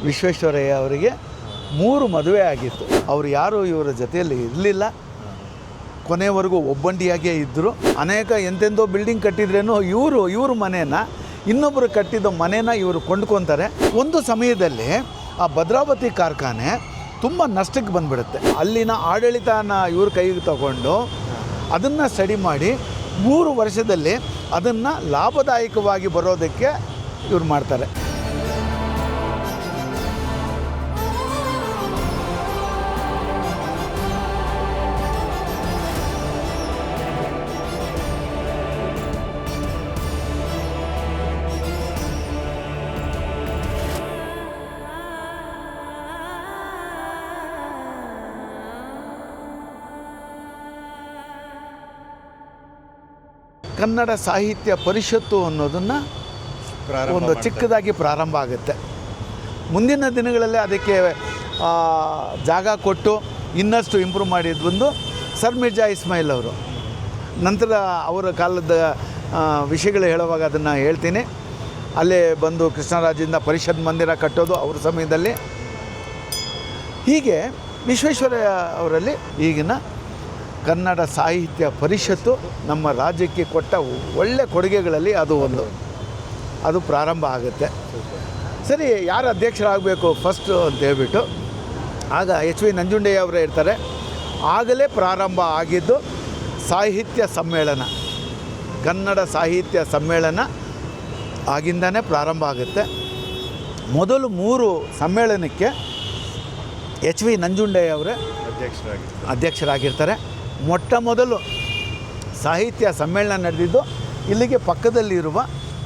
ವಿಶ್ವೇಶ್ವರಯ್ಯ ಅವರಿಗೆ 3 ಮದುವೆ ಆಗಿತ್ತು. ಅವರು ಯಾರೂ ಇವರ ಜೊತೆಯಲ್ಲಿ ಇರಲಿಲ್ಲ. ಕೊನೆವರೆಗೂ ಒಬ್ಬಂಟಿಯಾಗೇ ಇದ್ದರು. ಅನೇಕ ಎಂತೆಂದೋ ಬಿಲ್ಡಿಂಗ್ ಕಟ್ಟಿದ್ರೇನು ಇವರು ಮನೇನ ಇನ್ನೊಬ್ಬರು ಕಟ್ಟಿದ ಮನೇನ ಇವರು ಕೊಂಡ್ಕೊತಾರೆ. ಒಂದು ಸಮಯದಲ್ಲಿ ಆ ಭದ್ರಾವತಿ ಕಾರ್ಖಾನೆ ತುಂಬ ನಷ್ಟಕ್ಕೆ ಬಂದುಬಿಡುತ್ತೆ. ಅಲ್ಲಿನ ಆಡಳಿತನ ಇವ್ರ ಕೈಗೆ ತಗೊಂಡು ಅದನ್ನು ಸ್ಟಡಿ ಮಾಡಿ 3 ವರ್ಷದಲ್ಲಿ ಅದನ್ನು ಲಾಭದಾಯಕವಾಗಿ ಬರೋದಕ್ಕೆ ಇವ್ರು ಮಾಡ್ತಾರೆ. ಕನ್ನಡ ಸಾಹಿತ್ಯ ಪರಿಷತ್ತು ಅನ್ನೋದನ್ನು ಒಂದು ಚಿಕ್ಕದಾಗಿ ಪ್ರಾರಂಭ ಆಗುತ್ತೆ. ಮುಂದಿನ ದಿನಗಳಲ್ಲಿ ಅದಕ್ಕೆ ಜಾಗ ಕೊಟ್ಟು ಇನ್ನಷ್ಟು ಇಂಪ್ರೂವ್ ಮಾಡಿದ್ದು ಬಂದು ಸರ್ ಮಿರ್ಜಾ ಇಸ್ಮಾಯಿಲ್ ಅವರು. ನಂತರ ಅವರ ಕಾಲದ ವಿಷಯಗಳು ಹೇಳುವಾಗ ಅದನ್ನು ಹೇಳ್ತೀನಿ. ಅಲ್ಲೇ ಬಂದು ಕೃಷ್ಣರಾಜದಿಂದ ಪರಿಷತ್ ಮಂದಿರ ಕಟ್ಟೋದು ಅವ್ರ ಸಮಯದಲ್ಲಿ. ಹೀಗೆ ವಿಶ್ವೇಶ್ವರಯ್ಯ ಅವರಲ್ಲಿ ಈಗಿನ ಕನ್ನಡ ಸಾಹಿತ್ಯ ಪರಿಷತ್ತು ನಮ್ಮ ರಾಜ್ಯಕ್ಕೆ ಕೊಟ್ಟ ಒಳ್ಳೆ ಕೊಡುಗೆಗಳಲ್ಲಿ ಅದು ಪ್ರಾರಂಭ ಆಗುತ್ತೆ. ಸರಿ, ಯಾರು ಅಧ್ಯಕ್ಷರಾಗಬೇಕು ಫಸ್ಟು ಅಂತ ಹೇಳ್ಬಿಟ್ಟು ಆಗ ಎಚ್ ವಿ ನಂಜುಂಡಯ್ಯ ಅವರೇ ಇರ್ತಾರೆ. ಆಗಲೇ ಪ್ರಾರಂಭ ಆಗಿದ್ದು ಸಾಹಿತ್ಯ ಸಮ್ಮೇಳನ, ಕನ್ನಡ ಸಾಹಿತ್ಯ ಸಮ್ಮೇಳನ ಆಗಿಂದನೇ ಪ್ರಾರಂಭ ಆಗುತ್ತೆ. ಮೊದಲು 3 ಸಮ್ಮೇಳನಕ್ಕೆ ಎಚ್ ವಿ ನಂಜುಂಡಯ್ಯ ಅವರೇ ಅಧ್ಯಕ್ಷರಾಗಿರ್ತಾರೆ. ಮೊಟ್ಟ ಮೊದಲು ಸಾಹಿತ್ಯ ಸಮ್ಮೇಳನ ನಡೆದಿದ್ದು ಇಲ್ಲಿಗೆ ಪಕ್ಕದಲ್ಲಿರುವ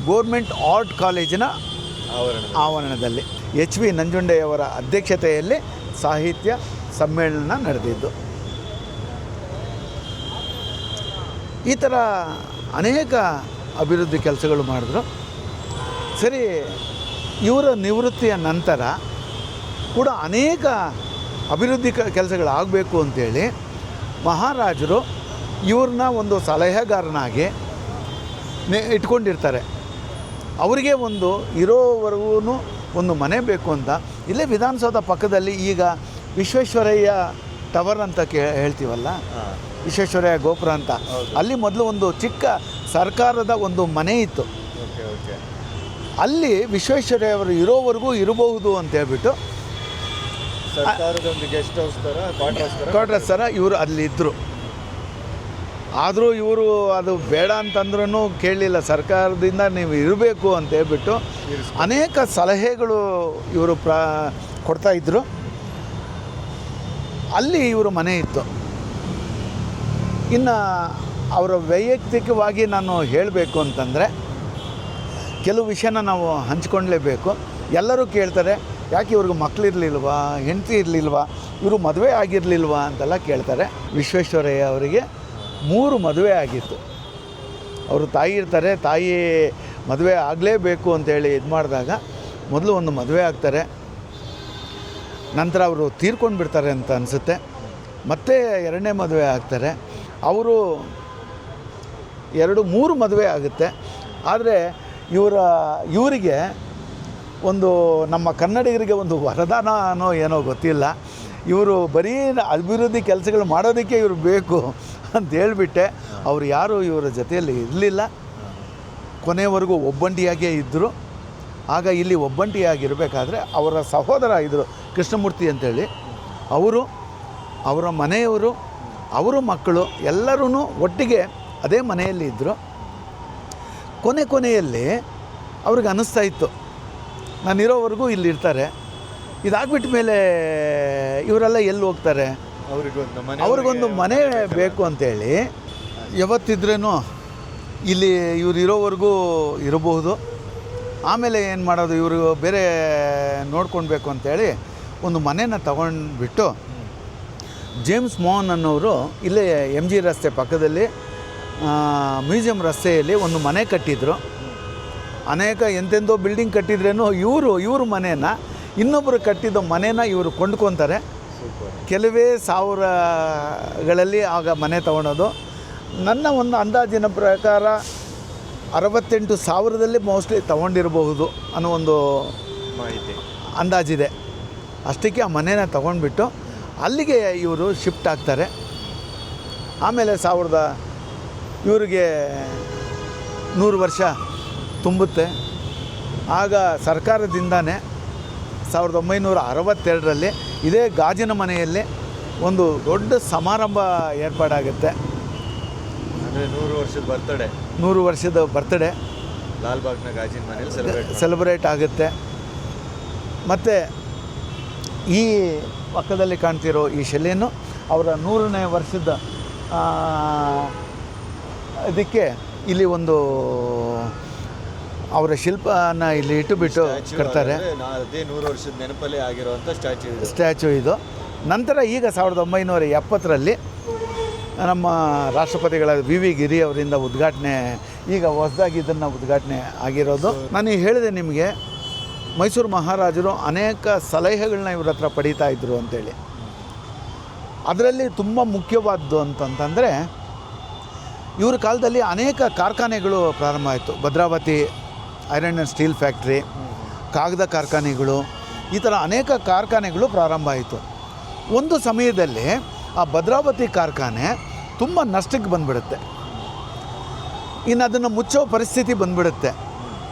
ಗೋರ್ಮೆಂಟ್ ಆರ್ಟ್ ಕಾಲೇಜಿನ ಆವರಣದಲ್ಲಿ ಎಚ್ ವಿ ನಂಜುಂಡಯ್ಯವರ ಅಧ್ಯಕ್ಷತೆಯಲ್ಲಿ ಸಾಹಿತ್ಯ ಸಮ್ಮೇಳನ ನಡೆದಿದ್ದು. ಈ ಥರ ಅನೇಕ ಅಭಿವೃದ್ಧಿ ಕೆಲಸಗಳು ಮಾಡಿದ್ರು. ಸರಿ, ಇವರ ನಿವೃತ್ತಿಯ ನಂತರ ಕೂಡ ಅನೇಕ ಅಭಿವೃದ್ಧಿ ಕೆಲಸಗಳಾಗಬೇಕು ಅಂಥೇಳಿ ಮಹಾರಾಜರು ಇವ್ರನ್ನ ಒಂದು ಸಲಹೆಗಾರನಾಗಿ ಇಟ್ಕೊಂಡಿರ್ತಾರೆ. ಅವರಿಗೆ ಇರೋವರೆಗೂ ಒಂದು ಮನೆ ಬೇಕು ಅಂತ ಇಲ್ಲೇ ವಿಧಾನಸೌಧ ಪಕ್ಕದಲ್ಲಿ ಈಗ ವಿಶ್ವೇಶ್ವರಯ್ಯ ಟವರ್ ಅಂತ ಹೇಳ್ತೀವಲ್ಲ, ವಿಶ್ವೇಶ್ವರಯ್ಯ ಗೋಪುರ ಅಂತ, ಅಲ್ಲಿ ಮೊದಲು ಒಂದು ಚಿಕ್ಕ ಸರ್ಕಾರದ ಒಂದು ಮನೆ ಇತ್ತು. ಅಲ್ಲಿ ವಿಶ್ವೇಶ್ವರಯ್ಯ ಅವರು ಇರೋವರೆಗೂ ಇರಬಹುದು ಅಂತ ಹೇಳ್ಬಿಟ್ಟು ಸರ್ಕಾರದೊಂದು ಗೆಸ್ಟ್ ಹೌಸ್ ಕ್ವಾರ್ಟರ್ಸ್ ಥರ ಇವರು ಅಲ್ಲಿದ್ದರು. ಆದರೂ ಇವರು ಅದು ಬೇಡ ಅಂತಂದ್ರೂ ಕೇಳಲಿಲ್ಲ. ಸರ್ಕಾರದಿಂದ ನೀವು ಇರಬೇಕು ಅಂತ ಹೇಳ್ಬಿಟ್ಟು ಅನೇಕ ಸಲಹೆಗಳು ಇವರು ಕೊಡ್ತಾಯಿದ್ರು. ಅಲ್ಲಿ ಇವರು ಮನೆ ಇತ್ತು. ಇನ್ನು ಅವರ ವೈಯಕ್ತಿಕವಾಗಿ ನಾನು ಹೇಳಬೇಕು ಅಂತಂದರೆ ಕೆಲವು ವಿಷಯನ ನಾವು ಹಂಚ್ಕೊಳ್ಳೇಬೇಕು. ಎಲ್ಲರೂ ಕೇಳ್ತಾರೆ, ಯಾಕೆ ಇವ್ರಿಗೆ ಮಕ್ಕಳಿರಲಿಲ್ವಾ, ಹೆಂಡತಿ ಇರಲಿಲ್ವಾ, ಇವರು ಮದುವೆ ಆಗಿರಲಿಲ್ವಾ ಅಂತೆಲ್ಲ ಕೇಳ್ತಾರೆ. ವಿಶ್ವೇಶ್ವರಯ್ಯ ಅವರಿಗೆ 3 ಮದುವೆ ಆಗಿತ್ತು. ಅವರು ತಾಯಿ ಇರ್ತಾರೆ, ತಾಯಿ ಮದುವೆ ಆಗಲೇಬೇಕು ಅಂತೇಳಿ ಇದು ಮಾಡಿದಾಗ ಮೊದಲು ಒಂದು ಮದುವೆ ಆಗ್ತಾರೆ. ನಂತರ ಅವರು ತೀರ್ಕೊಂಡು ಬಿಡ್ತಾರೆ ಅಂತ ಅನಿಸುತ್ತೆ. ಮತ್ತೆ 2ನೇ ಮದುವೆ ಆಗ್ತಾರೆ. ಅವರು 3 ಮದುವೆ ಆಗುತ್ತೆ. ಆದರೆ ಇವರಿಗೆ ನಮ್ಮ ಕನ್ನಡಿಗರಿಗೆ ಒಂದು ವರದಾನ ಅನ್ನೋ ಏನೋ ಗೊತ್ತಿಲ್ಲ. ಇವರು ಬರೀ ಅಭಿವೃದ್ಧಿ ಕೆಲಸಗಳು ಮಾಡೋದಕ್ಕೆ ಇವರು ಬೇಕು ಅಂತ ಹೇಳಿಬಿಟ್ಟೆ ಅವರು ಯಾರೂ ಇವರ ಜೊತೆಯಲ್ಲಿ ಇರಲಿಲ್ಲ. ಕೊನೆವರೆಗೂ ಒಬ್ಬಂಟಿಯಾಗೇ ಇದ್ದರು. ಆಗ ಇಲ್ಲಿ ಒಬ್ಬಂಟಿಯಾಗಿರಬೇಕಾದ್ರೆ ಅವರ ಸಹೋದರ ಇದ್ದರು ಕೃಷ್ಣಮೂರ್ತಿ ಅಂತೇಳಿ, ಅವರ ಮನೆಯವರು, ಅವರ ಮಕ್ಕಳು ಎಲ್ಲರೂ ಒಟ್ಟಿಗೆ ಅದೇ ಮನೆಯಲ್ಲಿ ಇದ್ದರು. ಕೊನೆಯಲ್ಲಿ ಅವ್ರಿಗೆ ಅನ್ನಿಸ್ತಾ ಇತ್ತು, ನಾನಿರೋವರೆಗೂ ಇಲ್ಲಿರ್ತಾರೆ, ಇದಾಗ್ಬಿಟ್ಟ ಮೇಲೆ ಇವರೆಲ್ಲ ಎಲ್ಲಿ ಹೋಗ್ತಾರೆ, ಅವ್ರಿಗೊಂದು ಮನೆ ಬೇಕು ಅಂತೇಳಿ ಯಾವತ್ತಿದ್ರೂ ಇಲ್ಲಿ ಇವ್ರು ಇರೋವರೆಗೂ ಇರಬಹುದು. ಆಮೇಲೆ ಏನು ಮಾಡೋದು, ಇವರು ಬೇರೆ ನೋಡ್ಕೊಳ್ಬೇಕು ಅಂತೇಳಿ ಒಂದು ಮನೇನ ತಗೊಂಡ್ಬಿಟ್ಟು ಜೇಮ್ಸ್ ಮೋಹನ್ ಅನ್ನೋರು ಇಲ್ಲೇ MG ರಸ್ತೆ ಪಕ್ಕದಲ್ಲಿ ಮ್ಯೂಸಿಯಂ ರಸ್ತೆಯಲ್ಲಿ ಒಂದು ಮನೆ ಕಟ್ಟಿದ್ರು. ಅನೇಕ ಎಂತೆಂದೋ ಬಿಲ್ಡಿಂಗ್ ಕಟ್ಟಿದ್ರೇನು ಇವರು ಮನೇನ ಇನ್ನೊಬ್ಬರು ಕಟ್ಟಿದ ಮನೇನ ಇವರು ಕೊಂಡ್ಕೊತಾರೆ. ಕೆಲವೇ ಸಾವಿರಗಳಲ್ಲಿ ಆಗ ಮನೆ ತೊಗೊಳೋದು. ನನ್ನ ಒಂದು ಅಂದಾಜಿನ ಪ್ರಕಾರ 68,000ದಲ್ಲಿ ಮೋಸ್ಟ್ಲಿ ತೊಗೊಂಡಿರಬಹುದು ಅನ್ನೋ ಒಂದು ಮಾಹಿತಿ ಅಂದಾಜಿದೆ. ಅಷ್ಟಕ್ಕೆ ಆ ಮನೇನ ತೊಗೊಂಡ್ಬಿಟ್ಟು ಅಲ್ಲಿಗೆ ಇವರು ಶಿಫ್ಟ್ ಆಗ್ತಾರೆ. ಆಮೇಲೆ ಇವರಿಗೆ 100 ವರ್ಷ ತುಂಬುತ್ತೆ. ಆಗ ಸರ್ಕಾರದಿಂದನೇ 1962ರಲ್ಲಿ ಇದೇ ಗಾಜಿನ ಮನೆಯಲ್ಲಿ ಒಂದು ದೊಡ್ಡ ಸಮಾರಂಭ ಏರ್ಪಾಡಾಗುತ್ತೆ. ಅಂದರೆ 100 ವರ್ಷದ ಬರ್ತ್ಡೇ ಲಾಲ್ಬಾಗ್ನ ಗಾಜಿನ ಮನೆಯಲ್ಲಿ ಸೆಲೆಬ್ರೇಟ್ ಆಗುತ್ತೆ. ಮತ್ತು ಈ ಪಕ್ಕದಲ್ಲಿ ಕಾಣ್ತಿರೋ ಈ ಶಿಲೆಯನ್ನು ಅವರ 100ನೇ ವರ್ಷದ ಇದಕ್ಕೆ ಇಲ್ಲಿ ಒಂದು ಅವರ ಶಿಲ್ಪನ ಇಲ್ಲಿ ಇಟ್ಟುಬಿಟ್ಟು ಕಟ್ತಾರೆ. 100 ವರ್ಷದ ನೆನಪಲ್ಲಿ ಆಗಿರುವಂಥ ಸ್ಟ್ಯಾಚು ಇದು. ನಂತರ ಈಗ 1970ರಲ್ಲಿ ನಮ್ಮ ರಾಷ್ಟ್ರಪತಿಗಳ ವಿ ಗಿರಿ ಅವರಿಂದ ಉದ್ಘಾಟನೆ, ಈಗ ಹೊಸದಾಗಿ ಇದನ್ನು ಉದ್ಘಾಟನೆ ಆಗಿರೋದು. ನಾನು ಹೇಳಿದೆ ನಿಮಗೆ, ಮೈಸೂರು ಮಹಾರಾಜರು ಅನೇಕ ಸಲಹೆಗಳನ್ನ ಇವ್ರ ಹತ್ರ ಪಡೀತಾ ಇದ್ದರು ಅಂತೇಳಿ. ಅದರಲ್ಲಿ ತುಂಬ ಮುಖ್ಯವಾದ್ದು ಅಂತಂತಂದರೆ, ಇವ್ರ ಕಾಲದಲ್ಲಿ ಅನೇಕ ಕಾರ್ಖಾನೆಗಳು ಪ್ರಾರಂಭ ಆಯಿತು. Bhadravati iron and steel factory, ಕಾಗದ ಕಾರ್ಖಾನೆಗಳು, ಈ ಥರ ಅನೇಕ ಕಾರ್ಖಾನೆಗಳು ಪ್ರಾರಂಭ ಆಯಿತು. ಒಂದು ಸಮಯದಲ್ಲಿ ಆ ಭದ್ರಾವತಿ ಕಾರ್ಖಾನೆ ತುಂಬ ನಷ್ಟಕ್ಕೆ ಬಂದುಬಿಡುತ್ತೆ. ಇನ್ನು ಅದನ್ನು ಮುಚ್ಚೋ ಪರಿಸ್ಥಿತಿ ಬಂದುಬಿಡುತ್ತೆ.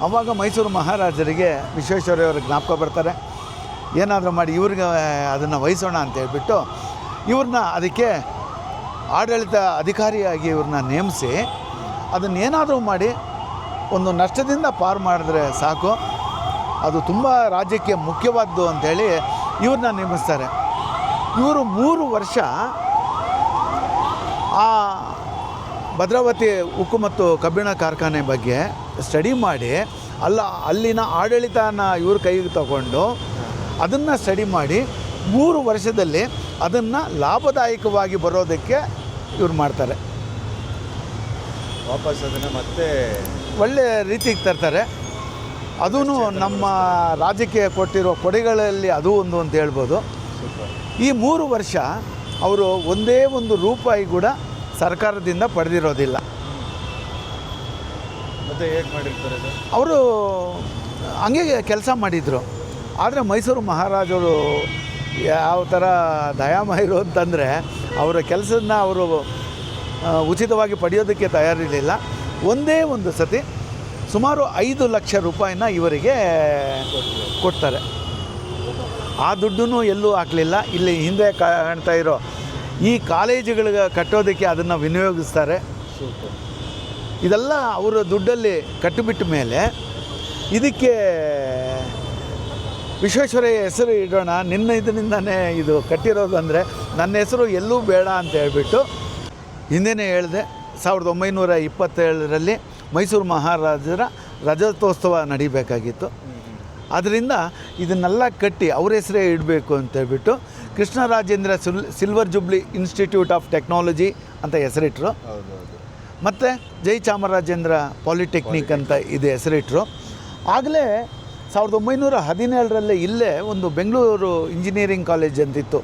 ಆವಾಗ ಮೈಸೂರು ಮಹಾರಾಜರಿಗೆ ವಿಶ್ವೇಶ್ವರಯ್ಯವ್ರಿಗೆ ಜ್ಞಾಪಕ ಬರ್ತಾರೆ. ಏನಾದರೂ ಮಾಡಿ ಇವ್ರಿಗೆ ಅದನ್ನು ವಹಿಸೋಣ ಅಂತ ಹೇಳ್ಬಿಟ್ಟು ಇವ್ರನ್ನ ಅದಕ್ಕೆ ಆಡಳಿತ ಅಧಿಕಾರಿಯಾಗಿ ಇವ್ರನ್ನ ನೇಮಿಸಿ ಅದನ್ನೇನಾದರೂ ಮಾಡಿ ಒಂದು ನಷ್ಟದಿಂದ ಪಾರು ಮಾಡಿದ್ರೆ ಸಾಕು, ಅದು ತುಂಬ ರಾಜ್ಯಕ್ಕೆ ಮುಖ್ಯವಾದ್ದು ಅಂಥೇಳಿ ಇವ್ರನ್ನ ನೇಮಿಸ್ತಾರೆ. ಇವರು 3 ವರ್ಷ ಆ ಭದ್ರಾವತಿ ಉಕ್ಕು ಮತ್ತು ಕಬ್ಬಿಣ ಕಾರ್ಖಾನೆ ಬಗ್ಗೆ ಸ್ಟಡಿ ಮಾಡಿ ಅಲ್ಲಿನ ಆಡಳಿತನ ಇವ್ರ ಕೈಗೆ ತಗೊಂಡು ಅದನ್ನು ಸ್ಟಡಿ ಮಾಡಿ 3 ವರ್ಷದಲ್ಲಿ ಅದನ್ನು ಲಾಭದಾಯಕವಾಗಿ ಬರೋದಕ್ಕೆ ಇವ್ರು ಮಾಡ್ತಾರೆ. ವಾಪಸ್ ಅದನ್ನು ಮತ್ತೆ ಒಳ್ಳೆಯ ರೀತಿಗೆ ತರ್ತಾರೆ. ಅದೂ ನಮ್ಮ ರಾಜ್ಯಕ್ಕೆ ಕೊಟ್ಟಿರೋ ಕೊಡುಗೆಗಳಲ್ಲಿ ಅದು ಒಂದು ಅಂತ ಹೇಳ್ಬೋದು. ಈ 3 ವರ್ಷ ಅವರು ಒಂದೇ ಒಂದು ರೂಪಾಯಿ ಕೂಡ ಸರ್ಕಾರದಿಂದ ಪಡೆದಿರೋದಿಲ್ಲ. ಮತ್ತೆ ಹೇಗೆ ಮಾಡಿರ್ತಾರೆ ಅವರು ಹಂಗೆ ಕೆಲಸ ಮಾಡಿದರು. ಆದರೆ ಮೈಸೂರು ಮಹಾರಾಜರು ಯಾವ ಥರ ದಯಾಮಯರು ಅಂತಂದರೆ ಅವರ ಕೆಲಸನ ಅವರು ಉಚಿತವಾಗಿ ಪಡೆಯೋದಕ್ಕೆ ತಯಾರಿರಲಿಲ್ಲ. ಒಂದೇ ಒಂದು ಸತಿ ಸುಮಾರು 5 ಲಕ್ಷ ರೂಪಾಯಿನ ಇವರಿಗೆ ಕೊಡ್ತಾರೆ. ಆ ದುಡ್ಡನ್ನು ಎಲ್ಲೂ ಹಾಕಲಿಲ್ಲ. ಇಲ್ಲಿ ಹಿಂದೆ ಕಾಣ್ತಾ ಇರೋ ಈ ಕಾಲೇಜುಗಳಿಗೆ ಕಟ್ಟೋದಕ್ಕೆ ಅದನ್ನು ವಿನಿಯೋಗಿಸ್ತಾರೆ. ಇದೆಲ್ಲ ಅವರ ದುಡ್ಡಲ್ಲಿ ಕಟ್ಟಿಬಿಟ್ಟ ಮೇಲೆ ಇದಕ್ಕೆ ವಿಶ್ವೇಶ್ವರಯ್ಯ ಹೆಸರು ಇಡೋಣ, ಇದರಿಂದನೇ ಇದು ಕಟ್ಟಿರೋದು, ಅಂದರೆ ನನ್ನ ಹೆಸರು ಎಲ್ಲೂ ಬೇಡ ಅಂತ ಹೇಳ್ಬಿಟ್ಟು ಹಿಂದೆಯೇ ಹೇಳಿದೆ 1927ರಲ್ಲಿ ಮೈಸೂರು ಮಹಾರಾಜರ ರಜತೋತ್ಸವ ನಡಿಬೇಕಾಗಿತ್ತು. ಆದ್ದರಿಂದ ಇದನ್ನೆಲ್ಲ ಕಟ್ಟಿ ಅವ್ರ ಹೆಸರೇ ಇಡಬೇಕು ಅಂತೇಳ್ಬಿಟ್ಟು Krishnarajendra silver jubilee institute of technology ಅಂತ ಹೆಸರಿಟ್ಟರು. ಮತ್ತು ಜಯಚಾಮರಾಜೇಂದ್ರ ಪಾಲಿಟೆಕ್ನಿಕ್ ಅಂತ ಇದು ಹೆಸರಿಟ್ಟರು. ಆಗಲೇ 1917ರಲ್ಲಿ ಇಲ್ಲೇ ಒಂದು ಬೆಂಗಳೂರು ಇಂಜಿನಿಯರಿಂಗ್ ಕಾಲೇಜ್ ಅಂತಿತ್ತು.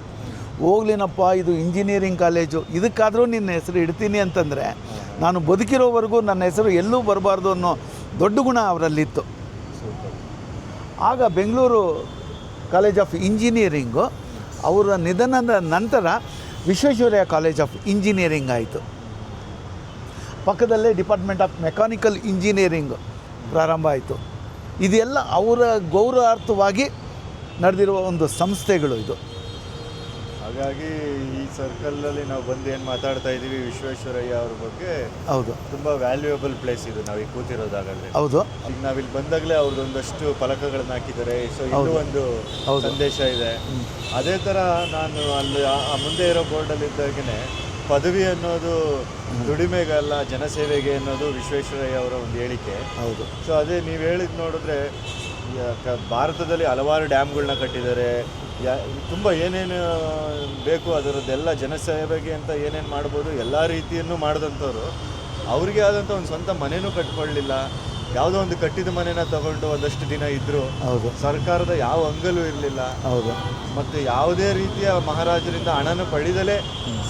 ಹೋಗ್ಲಿನಪ್ಪ, ಇದು ಇಂಜಿನಿಯರಿಂಗ್ ಕಾಲೇಜು, ಇದಕ್ಕಾದರೂ ನಿನ್ನ ಹೆಸರು ಇಡ್ತೀನಿ ಅಂತಂದರೆ ನಾನು ಬದುಕಿರೋವರೆಗೂ ನನ್ನ ಹೆಸರು ಎಲ್ಲೂ ಬರಬಾರ್ದು ಅನ್ನೋ ದೊಡ್ಡ ಗುಣ ಅವರಲ್ಲಿತ್ತು. ಆಗ ಬೆಂಗಳೂರು ಕಾಲೇಜ್ ಆಫ್ ಇಂಜಿನಿಯರಿಂಗು ಅವರ ನಿಧನದ ನಂತರ ವಿಶ್ವೇಶ್ವರಯ್ಯ ಕಾಲೇಜ್ ಆಫ್ ಇಂಜಿನಿಯರಿಂಗ್ ಆಯಿತು. ಪಕ್ಕದಲ್ಲೇ ಡಿಪಾರ್ಟ್ಮೆಂಟ್ ಆಫ್ ಮೆಕ್ಯಾನಿಕಲ್ ಇಂಜಿನಿಯರಿಂಗ್ ಪ್ರಾರಂಭ ಆಯಿತು. ಇದೆಲ್ಲ ಅವರ ಗೌರವಾರ್ಥವಾಗಿ ನಡೆದಿರುವ ಒಂದು ಸಂಸ್ಥೆಗಳು ಇದು. ಹಾಗಾಗಿ ಈ ಸರ್ಕಲಲ್ಲಿ ನಾವು ಬಂದು ಏನು ಮಾತಾಡ್ತಾ ಇದ್ದೀವಿ ವಿಶ್ವೇಶ್ವರಯ್ಯ ಅವ್ರ ಬಗ್ಗೆ. ಹೌದು, ತುಂಬ ವ್ಯಾಲ್ಯೂಯಬಲ್ ಪ್ಲೇಸ್ ಇದು ನಾವೀಗ ಕೂತಿರೋದಾಗಲೇ. ಹೌದು, ಈಗ ನಾವಿಲ್ಲಿ ಬಂದಾಗಲೇ ಅವ್ರದ್ದೊಂದಷ್ಟು ಫಲಕಗಳನ್ನ ಹಾಕಿದ್ದಾರೆ. ಸೊ ಇನ್ನೂ ಒಂದು ಸಂದೇಶ ಇದೆ. ಅದೇ ಥರ ನಾನು ಅಲ್ಲಿ ಆ ಮುಂದೆ ಇರೋ ಬೋರ್ಡಲ್ಲಿ ಇದ್ದಾಗೇ ಪದವಿ ಅನ್ನೋದು ದುಡಿಮೆಗಲ್ಲ ಜನಸೇವೆಗೆ ಅನ್ನೋದು ವಿಶ್ವೇಶ್ವರಯ್ಯ ಅವರ ಒಂದು ಹೇಳಿಕೆ. ಹೌದು. ಸೊ ಅದೇ ನೀವು ಹೇಳಿದ್ದು ನೋಡಿದ್ರೆ ಭಾರತದಲ್ಲಿ ಹಲವಾರು ಡ್ಯಾಮ್ಗಳನ್ನ ಕಟ್ಟಿದ್ದಾರೆ. ತುಂಬ ಏನೇನು ಬೇಕು ಅದರದ್ದೆಲ್ಲ ಜನಸೇವೆಗೆ ಅಂತ ಏನೇನು ಮಾಡ್ಬೋದು ಎಲ್ಲ ರೀತಿಯನ್ನು ಮಾಡಿದಂಥವ್ರು. ಅವ್ರಿಗೆ ಆದಂಥ ಒಂದು ಸ್ವಂತ ಮನೆಯೂ ಕಟ್ಕೊಳ್ಳಿಲ್ಲ. ಯಾವುದೋ ಒಂದು ಕಟ್ಟಿದ ಮನೆನ ತಗೊಂಡು ಒಂದಷ್ಟು ದಿನ ಇದ್ದರು. ಹೌದು. ಸರ್ಕಾರದ ಯಾವ ಅಂಗಲೂ ಇರಲಿಲ್ಲ. ಹೌದು. ಮತ್ತು ಯಾವುದೇ ರೀತಿಯ ಮಹಾರಾಜರಿಂದ ಹಣನ ಪಡೆದಲೇ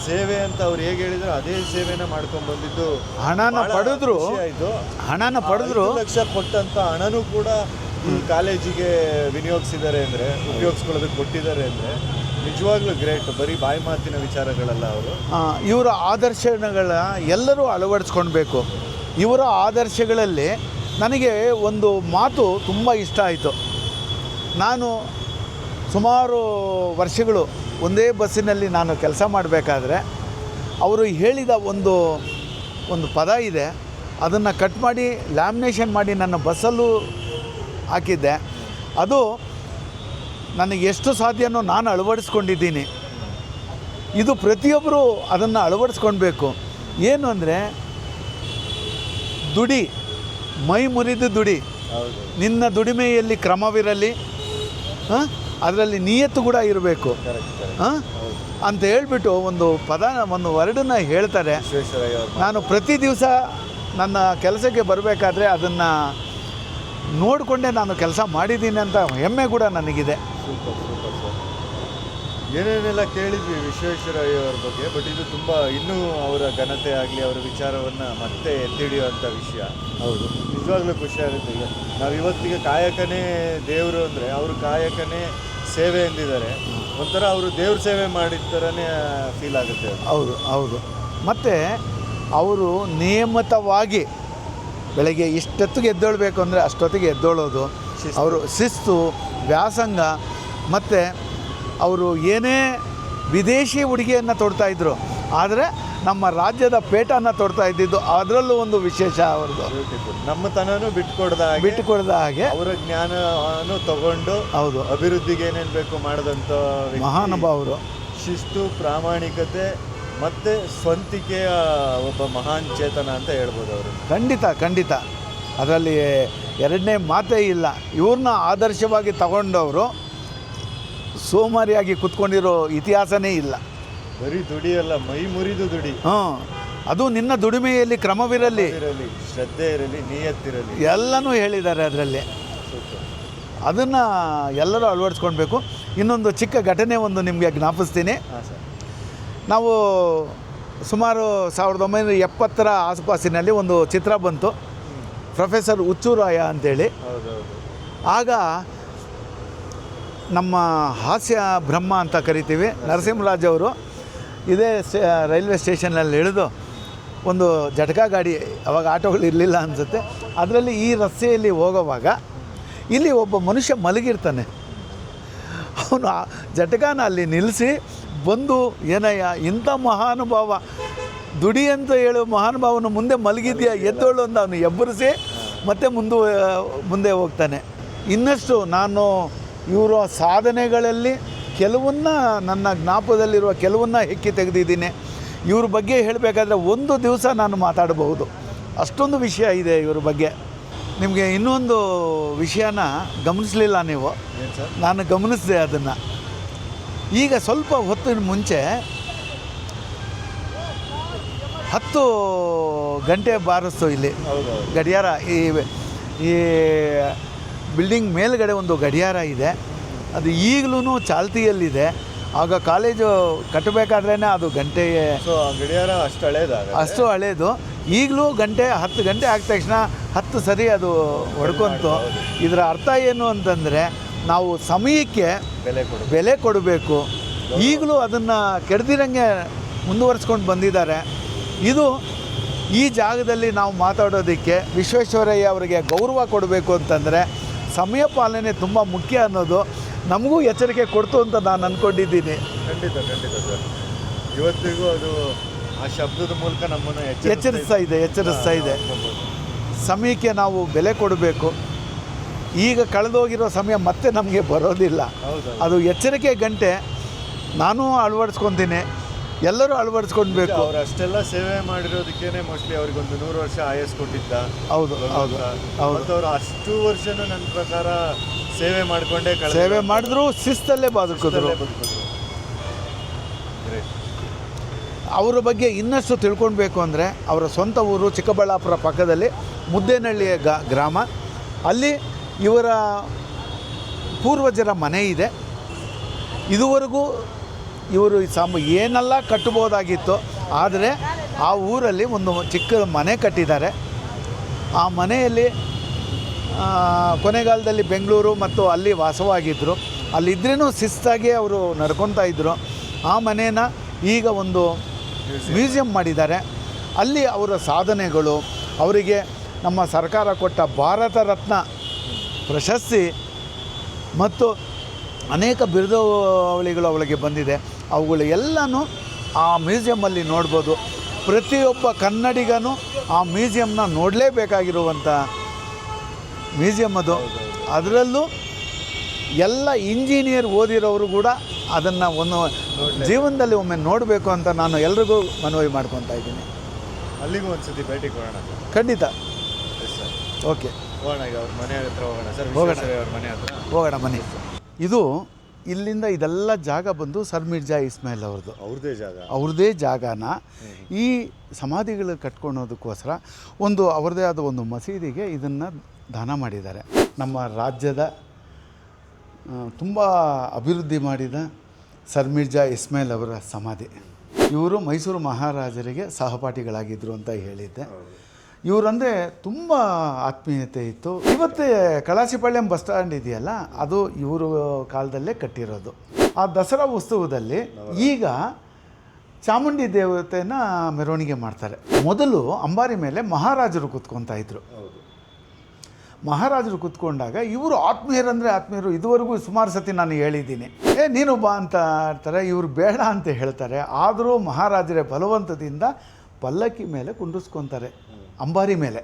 ಸೇವೆ ಅಂತ ಅವ್ರು ಹೇಗೆ ಹೇಳಿದ್ರು ಅದೇ ಸೇವೆನ ಮಾಡ್ಕೊಂಡು ಬಂದಿದ್ದು. ಹಣನ ಪಡೆದ್ರು, ಆಯಿತು. ಹಣನ ಪಡೆದ್ರು, 5 ಲಕ್ಷ ಕೊಟ್ಟಂಥ ಹಣನೂ ಕೂಡ ಈ ಕಾಲೇಜಿಗೆ ವಿನಿಯೋಗಿಸಿದ್ದಾರೆ ಅಂದರೆ, ಉಪಯೋಗಿಸ್ಕೊಳ್ಳೋದಕ್ಕೆ ಕೊಟ್ಟಿದ್ದಾರೆ ಅಂದರೆ ನಿಜವಾಗ್ಲೂ ಗ್ರೇಟ್. ಬರೀ ಬಾಯಿ ಮಾತಿನ ವಿಚಾರಗಳಲ್ಲ ಅವರು. ಇವರ ಆದರ್ಶಗಳ ಎಲ್ಲರೂ ಅಳವಡಿಸ್ಕೊಳ್ಬೇಕು. ಇವರ ಆದರ್ಶಗಳಲ್ಲಿ ನನಗೆ ಒಂದು ಮಾತು ತುಂಬ ಇಷ್ಟ ಆಯಿತು. ನಾನು ಸುಮಾರು ವರ್ಷಗಳು ಒಂದೇ ಬಸ್ಸಿನಲ್ಲಿ ನಾನು ಕೆಲಸ ಮಾಡಬೇಕಾದ್ರೆ ಅವರು ಹೇಳಿದ ಒಂದು ಪದ ಇದೆ. ಅದನ್ನು ಕಟ್ ಮಾಡಿ ಲ್ಯಾಮಿನೇಷನ್ ಮಾಡಿ ನನ್ನ ಬಸ್ಸಲ್ಲೂ ಹಾಕಿದ್ದೆ. ಅದು ನನಗೆ ಎಷ್ಟು ಸಾಧ್ಯನೋ ನಾನು ಅಳವಡಿಸ್ಕೊಂಡಿದ್ದೀನಿ. ಇದು ಪ್ರತಿಯೊಬ್ಬರು ಅದನ್ನು ಅಳವಡಿಸ್ಕೊಳ್ಬೇಕು. ಏನು ಅಂದರೆ, ದುಡಿ, ಮೈ ಮುರಿದು ದುಡಿ, ನಿನ್ನ ದುಡಿಮೆಯಲ್ಲಿ ಕ್ರಮವಿರಲಿ, ಅದರಲ್ಲಿ ನಿಯತ್ತು ಕೂಡ ಇರಬೇಕು ಅಂತ ಹೇಳ್ಬಿಟ್ಟು ಒಂದು ವರ್ಡನ್ನ ಹೇಳ್ತಾರೆ. ನಾನು ಪ್ರತಿ ದಿವಸ ನನ್ನ ಕೆಲಸಕ್ಕೆ ಬರಬೇಕಾದ್ರೆ ಅದನ್ನು ನೋಡಿಕೊಂಡೇ ನಾನು ಕೆಲಸ ಮಾಡಿದ್ದೀನಿ ಅಂತ ಹೆಮ್ಮೆ ಕೂಡ ನನಗಿದೆ. Super super sir. ಏನೇನೆಲ್ಲ ಕೇಳಿದ್ವಿ ವಿಶ್ವೇಶ್ವರಯ್ಯ ಅವ್ರ ಬಗ್ಗೆ, ಬಟ್ ಇದು ತುಂಬ ಇನ್ನೂ ಅವರ ಘನತೆ ಆಗಲಿ, ಅವರ ವಿಚಾರವನ್ನು ಮತ್ತೆ ಎತ್ತಿಡಿಯುವಂಥ ವಿಷಯ. ಹೌದು, ನಿಜವಾಗ್ಲೂ ಖುಷಿಯಾಗುತ್ತೆ. ಈಗ ನಾವು ಇವತ್ತಿಗೆ ಕಾಯಕನೇ ದೇವರು ಅಂದರೆ ಅವರು ಕಾಯಕನೇ ಸೇವೆ ಎಂದಿದ್ದಾರೆ. ಒಂಥರ ಅವರು ದೇವ್ರ ಸೇವೆ ಮಾಡಿದ ಥರನೇ ಫೀಲ್ ಆಗುತ್ತೆ. ಹೌದು ಹೌದು. ಮತ್ತು ಅವರು ನಿಯಮಿತವಾಗಿ ಬೆಳಗ್ಗೆ ಇಷ್ಟೊತ್ತಿಗೆ ಎದ್ದೇಳಬೇಕು ಅಂದರೆ ಅಷ್ಟೊತ್ತಿಗೆ ಎದ್ದೇಳೋದು, ಅವರು ಶಿಸ್ತು, ವ್ಯಾಸಂಗ, ಮತ್ತು ಅವರು ಏನೇ ವಿದೇಶಿ ಉಡುಗೆಯನ್ನು ತೊಡ್ತಾಯಿದ್ರು, ಆದರೆ ನಮ್ಮ ರಾಜ್ಯದ ಪೇಟನ್ನು ತೊಡ್ತಾ ಇದ್ದಿದ್ದು ಅದರಲ್ಲೂ ಒಂದು ವಿಶೇಷ ಅವ್ರದ್ದು. ನಮ್ಮ ತನೂ ಬಿಟ್ಟುಕೊಡ್ದ ಹಾಗೆ ಅವರ ಜ್ಞಾನವನ್ನು ತಗೊಂಡು ಹೌದು ಅಭಿವೃದ್ಧಿಗೆ ಏನೇನು ಬೇಕು ಮಾಡಿದಂಥ ಮಹಾನುಭಾವರು. ಶಿಸ್ತು, ಪ್ರಾಮಾಣಿಕತೆ ಮತ್ತು ಸ್ವಂತಿಕೆಯ ಒಬ್ಬ ಮಹಾನ್ ಚೇತನ ಅಂತ ಹೇಳ್ಬೋದು ಅವರು. ಖಂಡಿತ ಅದರಲ್ಲಿ ಎರಡನೇ ಮಾತೇ ಇಲ್ಲ. ಇವ್ರನ್ನ ಆದರ್ಶವಾಗಿ ತಗೊಂಡವರು ಸೋಮಾರಿಯಾಗಿ ಕೂತ್ಕೊಂಡಿರೋ ಇತಿಹಾಸನೇ ಇಲ್ಲ. ಬರೀ ದುಡಿಯಲ್ಲ, ಮೈ ಮುರಿದು ದುಡಿ. ಅದು ನಿನ್ನ ದುಡಿಮೆಯಲ್ಲಿ ಕ್ರಮವಿರಲಿ, ಶ್ರದ್ಧೆ ಇರಲಿ, ನಿಯತ್ತಿರಲಿ, ಎಲ್ಲನೂ ಹೇಳಿದ್ದಾರೆ ಅದರಲ್ಲಿ. ಅದನ್ನು ಎಲ್ಲರೂ ಅಳವಡಿಸ್ಕೊಳ್ಬೇಕು. ಇನ್ನೊಂದು ಚಿಕ್ಕ ಘಟನೆ ನಿಮಗೆ ಜ್ಞಾಪಿಸ್ತೀನಿ. ನಾವು ಸುಮಾರು 1970 ಆಸುಪಾಸಿನಲ್ಲಿ ಒಂದು ಚಿತ್ರ ಬಂತು, ಪ್ರೊಫೆಸರ್ ಹುಚ್ಚುರಾಯ ಅಂತೇಳಿ. ಆಗ ನಮ್ಮ ಹಾಸ್ಯ ಬ್ರಹ್ಮ ಅಂತ ಕರಿತೀವಿ ನರಸಿಂಹರಾಜ್ ಅವರು ಇದೇ ರೈಲ್ವೆ ಸ್ಟೇಷನಲ್ಲಿ ಇಳಿದು ಒಂದು ಜಟಕಾ ಗಾಡಿ, ಅವಾಗ ಆಟೋಗಳು ಇರಲಿಲ್ಲ ಅನಿಸುತ್ತೆ, ಅದರಲ್ಲಿ ಈ ರಸ್ತೆಯಲ್ಲಿ ಹೋಗೋವಾಗ ಇಲ್ಲಿ ಒಬ್ಬ ಮನುಷ್ಯ ಮಲಗಿರ್ತಾನೆ. ಅವನು ಆ ಜಟಕಾನ ಅಲ್ಲಿ ನಿಲ್ಲಿಸಿ ಬಂದು, ಏನಯ್ಯ ಇಂಥ ಮಹಾನುಭಾವ, ದುಡಿ ಅಂತ ಹೇಳೋ ಮಹಾನುಭಾವನು ಮುಂದೆ ಮಲಗಿದ್ಯಾ, ಎದ್ದೋಳು ಅಂತ ಅವನು ಎಬ್ಬರಿಸಿ ಮತ್ತೆ ಮುಂದೆ ಹೋಗ್ತಾನೆ. ಇನ್ನಷ್ಟು ನಾನು ಇವರ ಸಾಧನೆಗಳಲ್ಲಿ ಕೆಲವನ್ನ, ನನ್ನ ಜ್ಞಾಪಕದಲ್ಲಿರುವ ಕೆಲವನ್ನ ಹೆಕ್ಕಿ ತೆಗೆದಿದ್ದೀನಿ. ಇವ್ರ ಬಗ್ಗೆ ಹೇಳಬೇಕಾದ್ರೆ ಒಂದು ದಿವಸ ನಾನು ಮಾತಾಡಬಹುದು, ಅಷ್ಟೊಂದು ವಿಷಯ ಇದೆ ಇವ್ರ ಬಗ್ಗೆ. ನಿಮಗೆ ಇನ್ನೊಂದು ವಿಷಯನ ಗಮನಿಸಲಿಲ್ಲ ನೀವು, ನಾನು ಗಮನಿಸಿದೆ ಅದನ್ನು. ಈಗ ಸ್ವಲ್ಪ ಹೊತ್ತಿನ ಮುಂಚೆ 10 ಗಂಟೆ ಬಾರಿಸ್ತು ಇಲ್ಲಿ ಗಡಿಯಾರ. ಈ ಬಿಲ್ಡಿಂಗ್ ಮೇಲ್ಗಡೆ ಒಂದು ಗಡಿಯಾರ ಇದೆ, ಅದು ಈಗಲೂ ಚಾಲ್ತಿಯಲ್ಲಿದೆ. ಆಗ ಕಾಲೇಜು ಕಟ್ಟಬೇಕಾದ್ರೇ ಅದು ಗಂಟೆಗೆ ಗಡಿಯಾರ ಅಷ್ಟು ಹಳೇದು. ಈಗಲೂ 10 ಗಂಟೆ ಆದ ತಕ್ಷಣ 10 ಸರಿ ಅದು ಹೊಡ್ಕೊಂತು. ಇದರ ಅರ್ಥ ಏನು ಅಂತಂದರೆ, ನಾವು ಸಮಯಕ್ಕೆ ಬೆಲೆ ಕೊಡಬೇಕು. ಈಗಲೂ ಅದನ್ನು ಕೆಡ್ದಿರಂಗೆ ಮುಂದುವರಿಸ್ಕೊಂಡು ಬಂದಿದ್ದಾರೆ. ಇದು ಈ ಜಾಗದಲ್ಲಿ ನಾವು ಮಾತಾಡೋದಕ್ಕೆ ವಿಶ್ವೇಶ್ವರಯ್ಯ ಅವರಿಗೆ ಗೌರವ ಕೊಡಬೇಕು ಅಂತಂದರೆ ಸಮಯ ಪಾಲನೆ ತುಂಬ ಮುಖ್ಯ ಅನ್ನೋದು ನಮಗೂ ಎಚ್ಚರಿಕೆ ಕೊಡ್ತು ಅಂತ ನಾನು ಅಂದ್ಕೊಂಡಿದ್ದೀನಿ. ಖಂಡಿತ ಸರ್. ಇವತ್ತಿಗೂ ಅದು ಆ ಶಬ್ದದ ಮೂಲಕ ನಮ್ಮನ್ನು ಎಚ್ಚರಿಸ್ತಾ ಇದೆ. ಸಮಯಕ್ಕೆ ನಾವು ಬೆಲೆ ಕೊಡಬೇಕು. ಈಗ ಕಳೆದೋಗಿರೋ ಸಮಯ ಮತ್ತೆ ನಮಗೆ ಬರೋದಿಲ್ಲ. ಅದು ಎಚ್ಚರಿಕೆ ಗಂಟೆ ನಾನು ಅಳವಡಿಸ್ಕೊತೀನಿ, ಎಲ್ಲರೂ ಅಳವಡಿಸ್ಕೊಳ್ಬೇಕು. ಅವ್ರು ಅಷ್ಟೆಲ್ಲ ಸೇವೆ ಮಾಡಿರೋದಕ್ಕೇನೆ ಮೋಸ್ಟ್ಲಿ ಅವ್ರಿಗೊಂದು 100 ವರ್ಷ ಆಯಸ್ ಕೊಟ್ಟಿದ್ದ. ಹೌದು. ಅವರು ಅಷ್ಟು ವರ್ಷನೂ ನನ್ನ ಪ್ರಕಾರ ಸೇವೆ ಮಾಡಿದ್ರು, ಶಿಸ್ತಲ್ಲೇ ಬದುಕಿದ್ರು. ಅವರ ಬಗ್ಗೆ ಇನ್ನಷ್ಟು ತಿಳ್ಕೊಳ್ಬೇಕು ಅಂದರೆ ಅವರ ಸ್ವಂತ ಊರು ಚಿಕ್ಕಬಳ್ಳಾಪುರ ಪಕ್ಕದಲ್ಲಿ ಮುದ್ದೇನಹಳ್ಳಿಯ ಗ್ರಾಮ. ಅಲ್ಲಿ ಇವರ ಪೂರ್ವಜರ ಮನೆ ಇದೆ. ಇದುವರೆಗೂ ಇವರು ಏನೆಲ್ಲ ಕಟ್ಟಬಹುದಾಗಿತ್ತು, ಆದರೆ ಆ ಊರಲ್ಲಿ ಒಂದು ಚಿಕ್ಕ ಮನೆ ಕಟ್ಟಿದ್ದಾರೆ. ಆ ಮನೆಯಲ್ಲಿ ಕೊನೆಗಾಲದಲ್ಲಿ ಬೆಂಗಳೂರು ಮತ್ತು ಅಲ್ಲಿ ವಾಸವಾಗಿದ್ದರು. ಅಲ್ಲಿದ್ರೂ ಶಿಸ್ತಾಗಿ ಅವರು ನಡ್ಕೊತಾ ಇದ್ದರು. ಆ ಮನೇನ ಈಗ ಒಂದು ಮ್ಯೂಸಿಯಂ ಮಾಡಿದ್ದಾರೆ. ಅಲ್ಲಿ ಅವರ ಸಾಧನೆಗಳು, ಅವರಿಗೆ ನಮ್ಮ ಸರ್ಕಾರ ಕೊಟ್ಟ ಭಾರತ ರತ್ನ ಪ್ರಶಸ್ತಿ ಮತ್ತು ಅನೇಕ ಬಿರುದಾವಳಿಗಳು ಅವಳಿಗೆ ಬಂದಿದೆ. ಅವುಗಳು ಎಲ್ಲನೂ ಆ ಮ್ಯೂಸಿಯಮ್ಮಲ್ಲಿ ನೋಡ್ಬೋದು. ಪ್ರತಿಯೊಬ್ಬ ಕನ್ನಡಿಗನೂ ಆ ಮ್ಯೂಸಿಯಮ್ನ ನೋಡಲೇಬೇಕಾಗಿರುವಂಥ ಮ್ಯೂಸಿಯಮ್ ಅದು. ಅದರಲ್ಲೂ ಎಲ್ಲ ಇಂಜಿನಿಯರ್ ಓದಿರೋರು ಕೂಡ ಅದನ್ನು ಒಂದು ಜೀವನದಲ್ಲಿ ಒಮ್ಮೆ ನೋಡಬೇಕು ಅಂತ ನಾನು ಎಲ್ರಿಗೂ ಮನವಿ ಮಾಡ್ಕೊತಾ ಇದ್ದೀನಿ. ಅಲ್ಲಿಗೂ ಒಂದ್ಸತಿ ಭೇಟಿ ಕೊಡೋಣ. ಖಂಡಿತ. ಸರ್ ಓಕೆ, ಹೋಗೋಣ. ಈಗ ಅವ್ರ ಮನೆ ಹತ್ರ ಹೋಗೋಣ ಸರ್. ಹೋಗೋಣ. ಅವ್ರ ಮನೆ ಹತ್ರ ಹೋಗೋಣ ಬನ್ನಿ. ಇದು ಇಲ್ಲಿಂದ ಇದೆಲ್ಲ ಜಾಗ ಬಂದು ಸರ್ ಮಿರ್ಜಾ ಇಸ್ಮಾಯಿಲ್ ಅವ್ರದ್ದೇ ಜಾಗನ ಈ ಸಮಾಧಿಗಳು ಕಟ್ಕೊಳೋದಕ್ಕೋಸ್ಕರ ಅವ್ರದ್ದೇ ಆದ ಒಂದು ಮಸೀದಿಗೆ ಇದನ್ನು ದಾನ ಮಾಡಿದ್ದಾರೆ. ನಮ್ಮ ರಾಜ್ಯದ ತುಂಬ ಅಭಿವೃದ್ಧಿ ಮಾಡಿದ ಸರ್ ಮಿರ್ಜಾ ಇಸ್ಮಾಯಿಲ್ ಅವರ ಸಮಾಧಿ. ಇವರು ಮೈಸೂರು ಮಹಾರಾಜರಿಗೆ ಸಹಪಾಠಿಗಳಾಗಿದ್ದರು ಅಂತ ಹೇಳಿದ್ದೆ. ಇವರಂದರೆ ತುಂಬ ಆತ್ಮೀಯತೆ ಇತ್ತು. ಇವತ್ತೇ ಕಳಾಸಿಪಾಳ್ಯಂ ಬಸ್ ಸ್ಟ್ಯಾಂಡ್ ಇದೆಯಲ್ಲ, ಅದು ಇವರು ಕಾಲದಲ್ಲೇ ಕಟ್ಟಿರೋದು. ಆ ದಸರಾ ಉತ್ಸವದಲ್ಲಿ ಈಗ ಚಾಮುಂಡಿ ದೇವತೆನ ಮೆರವಣಿಗೆ ಮಾಡ್ತಾರೆ. ಮೊದಲು ಅಂಬಾರಿ ಮೇಲೆ ಮಹಾರಾಜರು ಕೂತ್ಕೊತಾ ಇದ್ರು. ಮಹಾರಾಜರು ಕೂತ್ಕೊಂಡಾಗ ಇವರು ಆತ್ಮೀಯರಂದರೆ ಆತ್ಮೀಯರು. ಇದುವರೆಗೂ ಸುಮಾರು ಸತಿ ನಾನು ಹೇಳಿದ್ದೀನಿ, ನೀನು ಬಾ ಅಂತ ಇರ್ತಾರೆ. ಇವರು ಬೇಡ ಅಂತ ಹೇಳ್ತಾರೆ. ಆದರೂ ಮಹಾರಾಜರೇ ಬಲವಂತದಿಂದ ಪಲ್ಲಕ್ಕಿ ಮೇಲೆ ಕುಂಡಿಸ್ಕೊತಾರೆ, ಅಂಬಾರಿ ಮೇಲೆ.